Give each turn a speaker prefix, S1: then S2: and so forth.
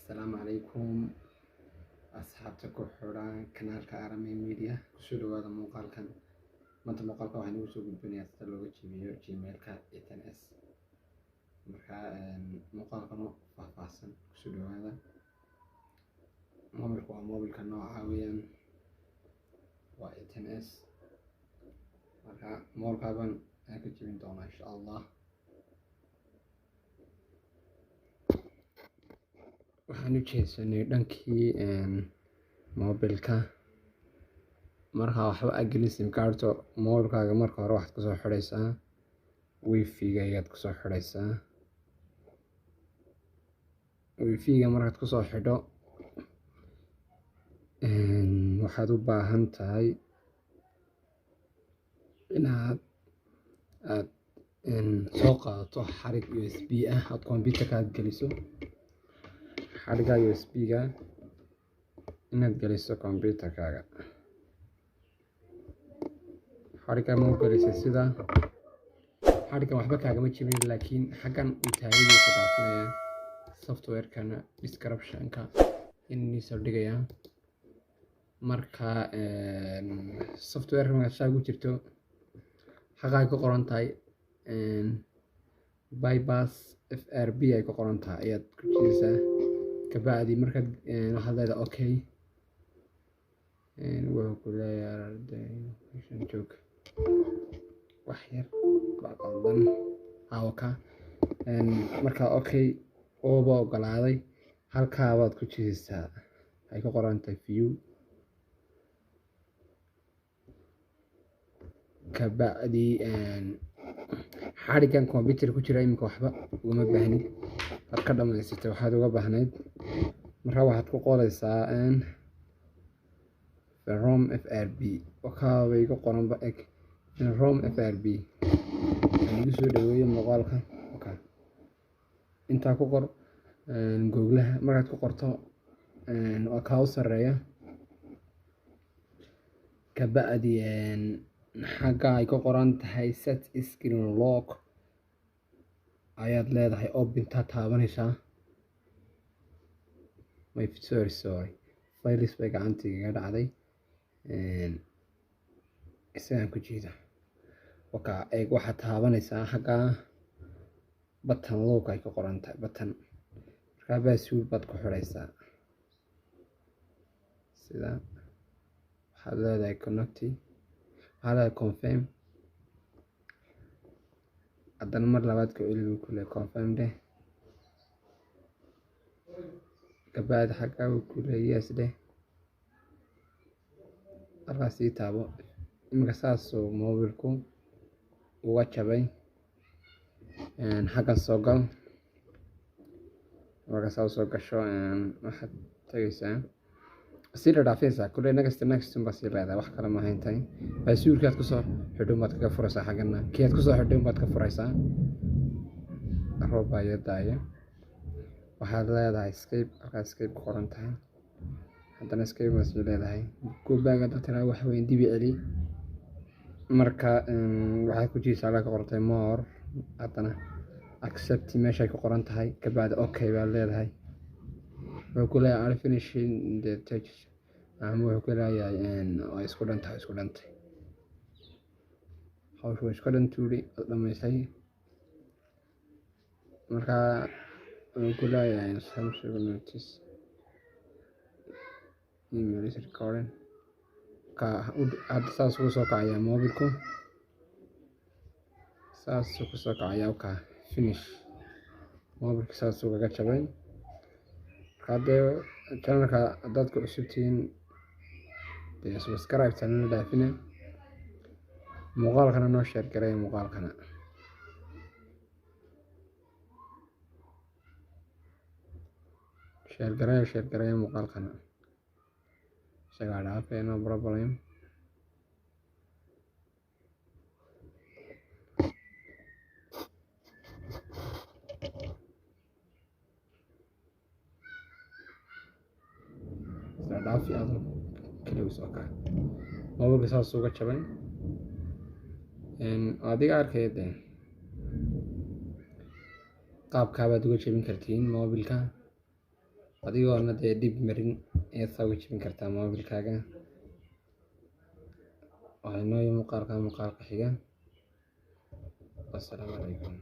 S1: السلام عليكم أصحابتك وحوران كنالك أرامي ميديا كسودو هذا مقال كان مانتا مقالك waxaan ugu soo gudbinayaa sida looga jibiyo gmailka etns marka muuqaalkan faahfaahsan kusoo dhawaada mobilka waa mobilka nooca weeyaan waa etns marka mobilkaaban aan ka jibin doonaa insha Allah waxaan u jeesanay dhankii mobilka marka waxba agelin sim cardto mobilkaaga marka hore waxaad kusoo xidhaysaa wifi-ga ayaad kusoo xidhaysaa wifi-ga markaad kusoo xidho waxaad u baahan tahay inaad soo qaadato xarig USB ah aad computerka aad geliso xariga USB-ga inaad geliso computerkaaga xariga ma geliso sida xarigan waxba kaagama jibin laakiin xaggan uu taagay ku dhaafinaya software-kana description-ka inii soo dhigaya marka software-ka markaad ugu jirto xaqa ay ku qoran tahay bypass FRB ay ku qoran tahay ayaad ku jiisaa kabacdi markaad waxaad leedahay okay wuxuu ku leeyahay joog wax yar baa qaldan hawka marka okay ooba ogolaaday halkaa baad ku jiisaa ay ku qoran tahay view kabacdi xarigan computer ku jira imika waxba ugama baahnid aad ka dhamaysatay waxaad uga baahnayd marka waxaad ku qoraysaa rom FRB waxaabay ku qoran ba eg rom FRB lagu soo dhaweeyo muuqaalka intaa ku qor googlaha markaad ku qorto waa kaa u sareeya kabacdi xagga ay ku qoran tahay set screen lock ayaad leedahay open-taa taabanaysaa sorry files bay gacantiiga dhacday isagaan ku jiida eeg waxaad taabanaysaa xagga button lock ay ku qoran tahay button markaa password baad ku xidhaysaa sida waxaad leedahay connecti waxaad leedahay confirm haddana mar labaad ka celi buu ku leeyahay confirm dheh kabacdi xagga uu ku leeyahay yes dheh halkaas sii taabo iminka saasuu mobilku uga jabay xaggan soo gal marka saa soo gasho waxaad tagaysaa sii dhadhaafaysaa kule next baa sii leedahay wax kale ma hayntahay baasuurkaad kusoo xidhun baad kaga furaysaa xaggana kiyaad kusoo xidhun baad ka furaysaa rooba iyo daayo waxaad leedahay escape halkaa escape ku qoran tahay haddana escape baad sii leedahay goobaaga dadkana wax weyn dibi celi marka waxaad ku jiisaa halkaa ka qortay more haddana accept meeshay ku qoran tahay kabacdi okay baad leedahay wuxuu ku leeyahay are finishing the touch ama wuxuu ku leeyahay waa isku dhantay hawshu waa isku dhantuuri dhamaysay marka wuxuu ku leeyahay Samsung notice email is recording hadda saas ugu soo kacaya mobilku saas ugu soo kacaya finish mobilka saas ugaga jabay haddee channelka haddaad ku cusub tihiin dee subscribe channel dhaafina muuqaalkana noo share gareeya muuqaalkana share gareeya muuqaalkana isagaa dhaafee no problem dhaafi ado kaligiis oo kale mobilka saas uga jabay adiga arkaya dee qaabkaabaad uga jebin kartiin mobilka adigoona dee dhib marin ayaad saa uga jebin kartaa moobilkaaga. Waxaa inoo muuqaalka xiga. Wassalaamu calaykum.